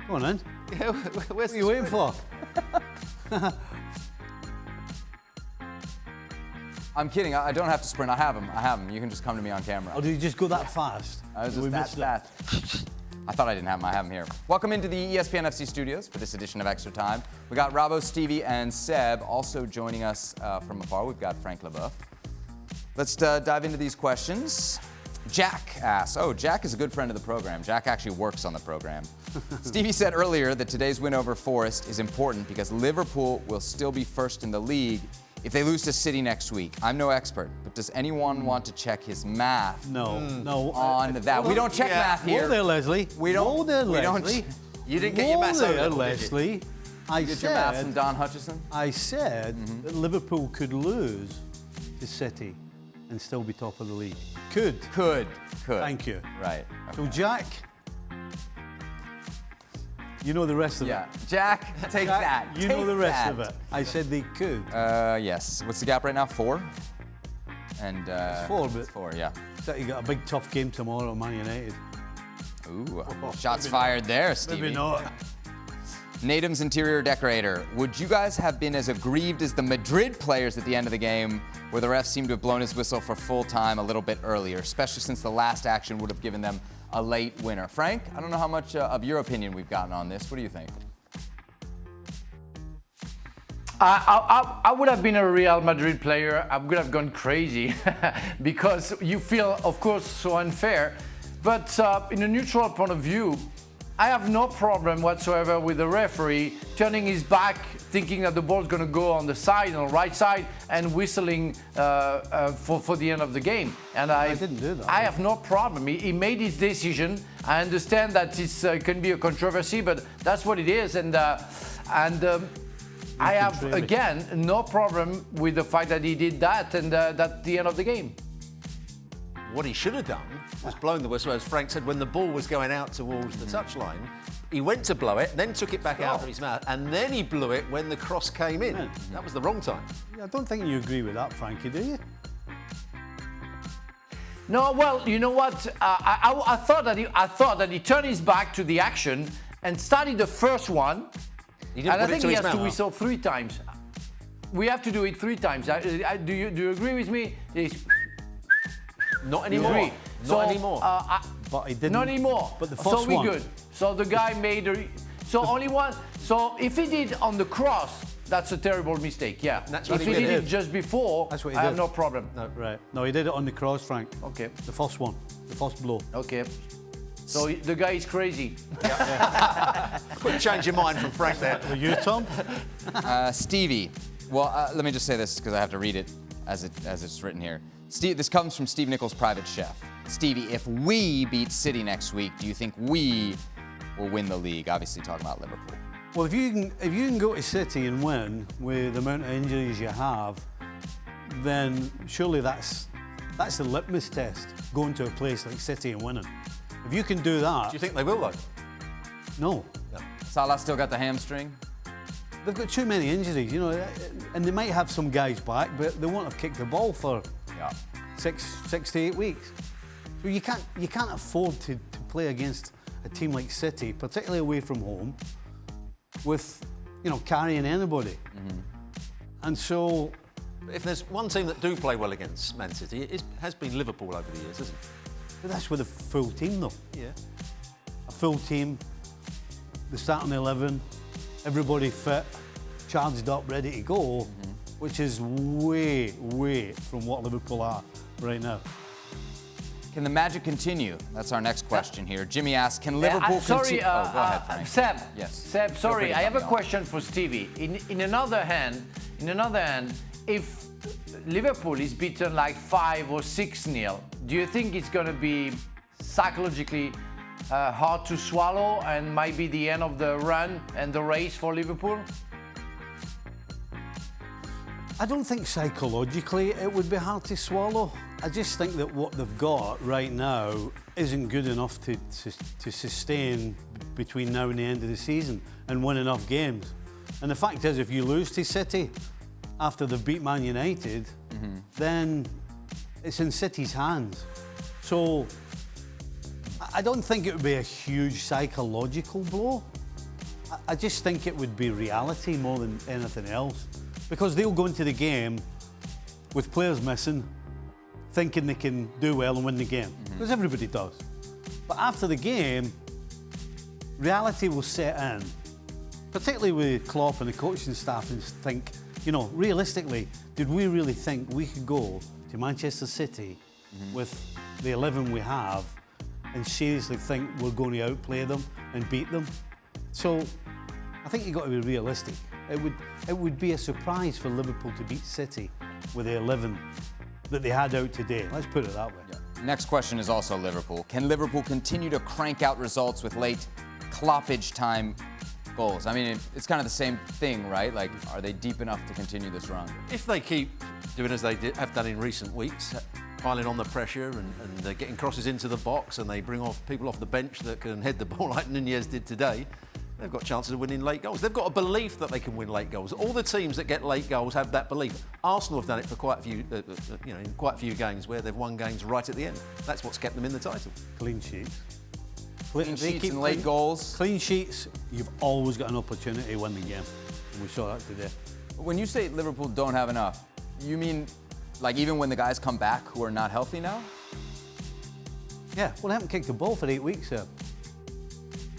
Go on then. Yeah, What are you waiting for? I'm kidding. I don't have to sprint. I have him. You can just come to me on camera. Or did you just go that fast? I was just that fast. I thought I didn't have him. I have him here. Welcome into the ESPN FC studios for this edition of Extra Time. We got Robbo, Stevie, and Seb also joining us from afar. We've got Frank Leboeuf. Let's dive into these questions. Jack asks, Jack is a good friend of the program. Jack actually works on the program. Stevie said earlier that today's win over Forest is important because Liverpool will still be first in the league if they lose to City next week. I'm no expert, but does anyone want to check his math? No. On that. We don't check math here. Whoa there, Leslie. We don't. Whoa there, Leslie. You didn't get your maths there, over, Leslie. You get your math from Don Hutchison? I said that Liverpool could lose to City and still be top of the league. Could. Thank you. Right. Okay. So, Jack, you know the rest of it. Yeah. Jack, take that. You know the rest of it. I said they could. Yes. What's the gap right now? 4? And it's 4, but it's 4, yeah. So you got a big tough game tomorrow, Man United. Ooh, shots fired there, Stevie. Maybe not. Natum's interior decorator. Would you guys have been as aggrieved as the Madrid players at the end of the game, where the ref seemed to have blown his whistle for full time a little bit earlier, especially since the last action would have given them a late winner? Frank, I don't know how much of your opinion we've gotten on this. What do you think? I would have been a Real Madrid player. I would have gone crazy because you feel, of course, so unfair. But in a neutral point of view, I have no problem whatsoever with the referee turning his back, thinking that the ball's going to go on the side, on the right side, and whistling for the end of the game. And I didn't do that. I have no problem. He made his decision. I understand that it can be a controversy, but that's what it is. And I have, again, no problem with the fact that he did that and that's the end of the game. What he should have done was blown the whistle, as Frank said, when the ball was going out towards the touchline. He went to blow it, then took it back out of his mouth, and then he blew it when the cross came in. That was the wrong time. I don't think you agree with that, Frankie, do you? No, well, you know what? I thought that he turned his back to the action and started the first one. He didn't and I put it think to he his has to mouth. whistle 3 times. We have to do it 3 times. Do you agree with me? Not anymore. Three. Not anymore. But he didn't. Not anymore. But the first so we one. good. So the guy made only one. So if he did on the cross, that's a terrible mistake. Yeah. That's if what he he did did. it just before, That's what he I have did. no problem. No, right. No, he did it on the cross, Frank. Okay. The first one. The first blow. Okay. So the guy is crazy. Couldn't change your mind from Frank there. Are you, Tom? Stevie. Well, let me just say this because I have to read it as it's written here. This comes from Steve Nicol's private chef. Stevie, if we beat City next week, do you think we will win the league? Obviously talking about Liverpool. Well, if you can go to City and win with the amount of injuries you have, then surely that's the litmus test, going to a place like City and winning. If you can do that... Do you think they will, though? No. Salah still got the hamstring. They've got too many injuries, you know, and they might have some guys back, but they won't have kicked the ball for 6 to 8 weeks. So you can't afford to play against a team like City, particularly away from home, with, you know, carrying anybody. And so... If there's one team that do play well against Man City, it has been Liverpool over the years, hasn't it? But that's with a full team, though. Yeah. A full team, the starting 11, everybody fit, charged up, ready to go, which is way, way from what Liverpool are right now. Can the magic continue? That's our next question here. Jimmy asks, can Liverpool sorry, continue? Go ahead, Frank. Seb. Yes. Seb, sorry, I have a question for Stevie. In another hand, if Liverpool is beaten like 5 or 6-0, do you think it's going to be psychologically hard to swallow and might be the end of the run and the race for Liverpool? I don't think psychologically it would be hard to swallow. I just think that what they've got right now isn't good enough to sustain between now and the end of the season and win enough games. And the fact is, if you lose to City after they've beat Man United, then it's in City's hands. So I don't think it would be a huge psychological blow. I just think it would be reality more than anything else. Because they'll go into the game with players missing, thinking they can do well and win the game. Because everybody does. But after the game, reality will set in. Particularly with Klopp and the coaching staff, and think, you know, realistically, did we really think we could go to Manchester City with the 11 we have and seriously think we're going to outplay them and beat them? So I think you've got to be realistic. It would be a surprise for Liverpool to beat City with the 11 that they had out today. Let's put it that way. Yeah. Next question is also Liverpool. Can Liverpool continue to crank out results with late stoppage time goals? I mean, it's kind of the same thing, right? Like, are they deep enough to continue this run? If they keep doing as they have done in recent weeks, piling on the pressure and they're getting crosses into the box and they bring people off the bench that can head the ball like Nunez did today, they've got chances of winning late goals. They've got a belief that they can win late goals. All the teams that get late goals have that belief. Arsenal have done it for quite a few, in quite a few games where they've won games right at the end. That's what's kept them in the title. Clean sheets. Clean sheets and late goals. Clean sheets, you've always got an opportunity to win the game. And we saw that today. When you say Liverpool don't have enough, you mean like even when the guys come back who are not healthy now? Yeah, well, they haven't kicked the ball for 8 weeks here.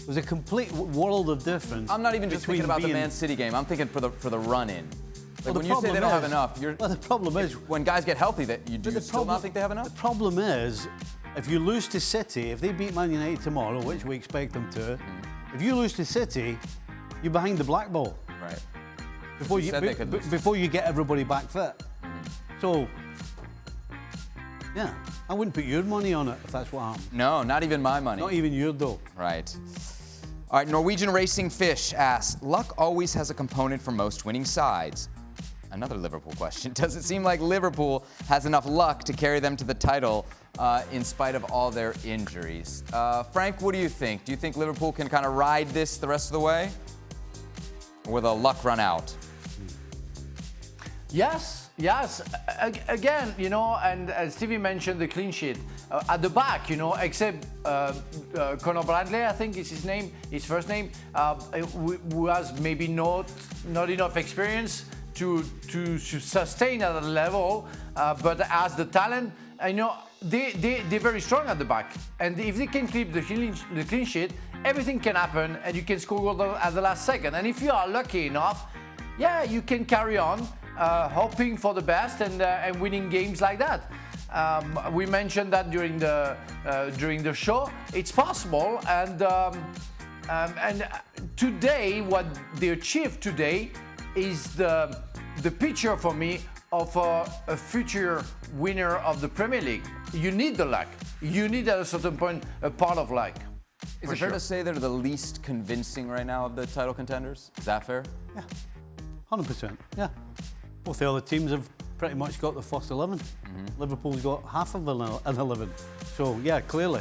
It was a complete world of difference. I'm not even just thinking about the Man City game. I'm thinking for the run-in. Like when you say they don't have enough, well, the problem is when guys get healthy, that you do still not think they have enough? The problem is, if you lose to City, if they beat Man United tomorrow, which we expect them to, if you lose to City, you're behind the black ball. Right. Before you get everybody back fit. So, yeah, I wouldn't put your money on it if that's what happened. No, not even my money. Not even your though. Right. All right, Norwegian Racing Fish asks, luck always has a component for most winning sides. Another Liverpool question. Does it seem like Liverpool has enough luck to carry them to the title in spite of all their injuries? Frank, what do you think? Do you think Liverpool can kind of ride this the rest of the way? Or will the luck run out? Yes. Again, you know, and as Stevie mentioned, the clean sheet at the back, you know, except Conor Bradley, I think is his name, his first name, who has maybe not enough experience to sustain at a level, but has the talent. You know, they're very strong at the back, and if they can keep the clean sheet, everything can happen, and you can score goal at the last second. And if you are lucky enough, yeah, you can carry on. Hoping for the best and winning games like that. We mentioned that during the show. It's possible, and today what they achieved today is the picture for me of a future winner of the Premier League. You need the luck. You need at a certain point a part of luck. Is it fair to say they're the least convincing right now of the title contenders? Is that fair? Yeah, 100%. Yeah. Both the other teams have pretty much got the first 11. Liverpool's got half of an 11. So, yeah, clearly.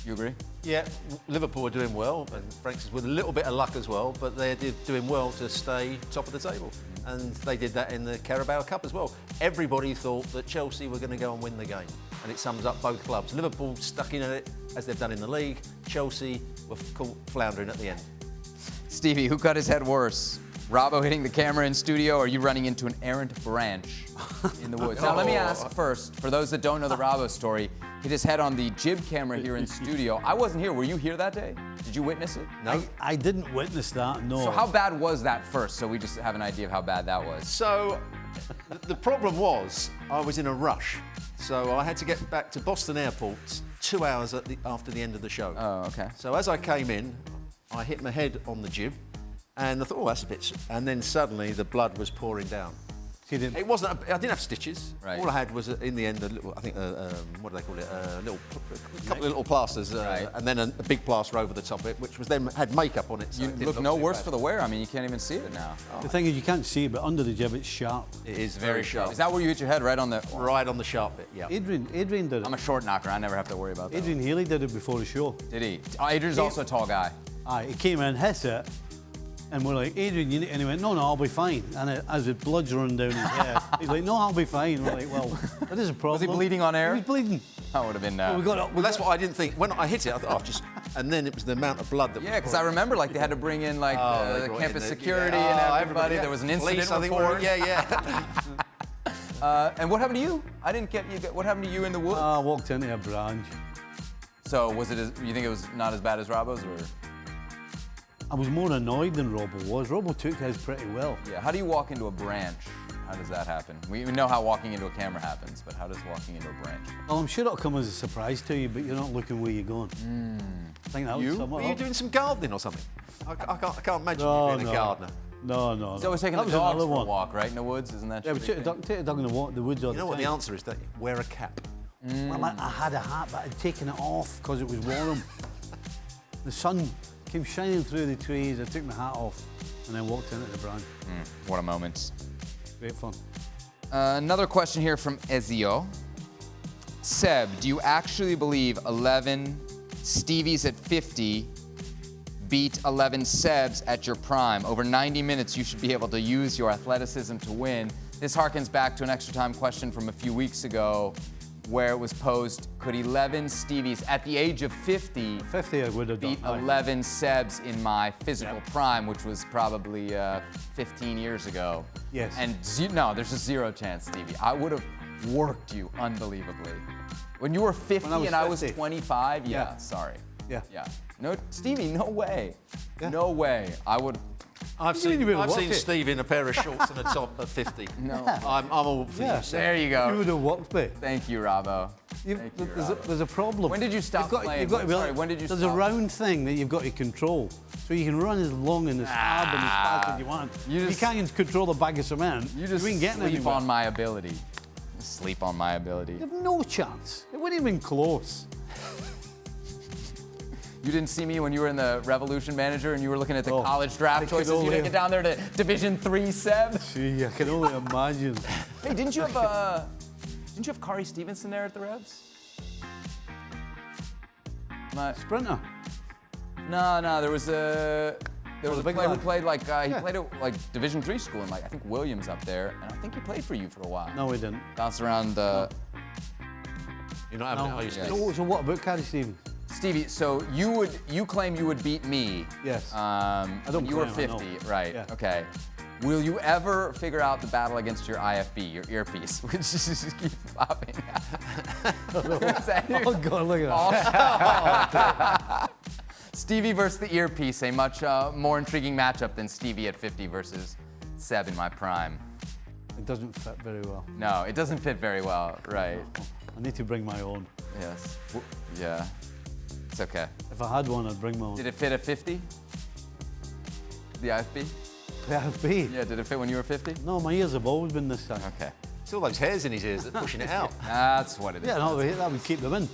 You agree? Yeah, Liverpool are doing well, and Frank says with a little bit of luck as well, but they're doing well to stay top of the table. And they did that in the Carabao Cup as well. Everybody thought that Chelsea were going to go and win the game, and it sums up both clubs. Liverpool stuck in it, as they've done in the league. Chelsea were floundering at the end. Stevie, who cut his head worse? Robbo hitting the camera in studio, or are you running into an errant branch in the woods? Now, let me ask first, for those that don't know the Robbo story, hit his head on the jib camera here in studio. I wasn't here. Were you here that day? Did you witness it? No. I didn't witness that, no. So how bad was that first, so we just have an idea of how bad that was? So the problem was I was in a rush. So I had to get back to Boston Airport 2 hours after the end of the show. Oh, okay. So as I came in, I hit my head on the jib. And I thought, oh, that's a bit... And then suddenly the blood was pouring down. It wasn't... I didn't have stitches. Right. All I had was, in the end, a little... I think, what do they call it? A couple of little plasters. Right. And then a big plaster over the top of it, which was then had makeup on it. So you it look no worse for the wear. I mean, you can't even see it now. Oh. The thing is, you can't see it, but under the jib, it's sharp. It is very sharp. Is that where you hit your head, right on the... Right on the sharp bit, yeah. Adrian did it. I'm a short knocker. I never have to worry about that. Adrian Healy did it before the show. Did he? Oh, Adrian's also a tall guy. Aye, he came in, hit it, And we're like, Adrian, you need... And he went, no, I'll be fine. And as the blood's running down his head, he's like, no, I'll be fine. We're like, well, that is a problem. Was he bleeding on air? He was bleeding. That would have been... Well, that's what I didn't think. When I hit it, I thought, and then it was the amount of blood that Yeah, because I remember like they had to bring in like the campus security yeah, and everybody. everybody, yeah. There was an incident Police, report. Yeah. And what happened to you? I didn't get you. What happened to you in the woods? I walked into a branch. So was it? You think it was not as bad as Robbo's, or? I was more annoyed than Robbo was. Robbo took his pretty well. Yeah. How do you walk into a branch? How does that happen? We know how walking into a camera happens, but how does walking into a branch? Well, I'm sure it'll come as a surprise to you, but you're not looking where you're going. I think that would sum it Were you up. doing some gardening or something? I can't imagine you being a gardener. No. He's always taking That the was dogs another for a one. walk, right? In the woods, isn't that? Yeah, your we big take thing? a dog in the woods all You know the what time. the answer is, don't you? Wear a cap. Well, I had a hat, but I'd taken it off because it was warm. The sun came shining through the trees. I took my hat off and then walked into the branch. What a moment. Great fun. Another question here from Ezio. Seb, do you actually believe 11 Stevies at 50 beat 11 Sebs at your prime? Over 90 minutes, you should be able to use your athleticism to win. This harkens back to an extra time question from a few weeks ago where it was posed, could 11 Stevies at the age of 50 I would have done. beat 11 Sebs in my physical prime, which was probably 15 years ago? Yes. And no, there's a zero chance, Stevie. I would have worked you unbelievably. When you were 50 When and I was 50. 25, Yeah. sorry. Yeah. No, Stevie, no way. Yeah. No way. I would. I've You mean you seen would've walked it? Steve in a pair of shorts and a top at 50. No. I'm all for Yeah. you, Seb. There you You go. would have walked me. Thank you, Robbo. There's a problem. When did you stop playing? You've got to be Sorry, like, when did you there's stop? a round thing that you've got to control. So you can run as long and as hard and as fast as you want. You You can't control the bag of cement. You just ain't getting sleep anywhere. on my ability. Sleep on my ability. You have no chance. It wasn't even close. You didn't see me when you were in the Revolution Manager and you were looking at the Oh, college I draft could choices. You only- didn't get down there to Division III, Seb. Gee, I can only imagine. Hey, didn't you have Kari Stevenson there at the Revs? Sprinter. No, there was a big player who lad. played like he played at like Division III school and like I think Williams up there, and I think he played for you for a while. No, we didn't. Bounced around. You're not having No. it, are you, Steve? So what about Carrie Stevens? Stevie, so you claim you would beat me. Yes. When you were claim, I know. 50, right? Yeah. Okay. Will you ever figure out the battle against your IFB, your earpiece, which just keeps popping? Is that your- Oh God, look at that. Stevie versus the earpiece, a much more intriguing matchup than Stevie at 50 versus Seb in my prime. It doesn't fit very well. No, it doesn't fit very well, right? I need to bring my own. Yes. Yeah. It's okay. If I had one, I'd bring my own. Did it fit at 50? The IFB? PFB? Yeah, did it fit when you were 50? No, my ears have always been this size. Okay. It's all those hairs in his ears that are pushing it out. That's what it is. Yeah, no, that would keep them in.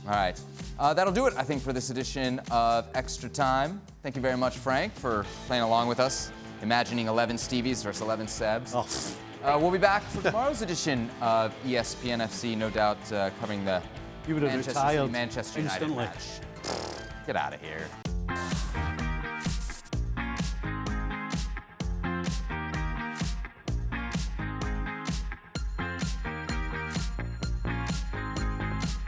All right. That'll do it, I think, for this edition of Extra Time. Thank you very much, Frank, for playing along with us, imagining 11 Stevies versus 11 Sebs. Oh, We'll be back for tomorrow's edition of ESPN FC, no doubt covering the you would have Manchester retired City, Manchester United instantly. match. Get out of here.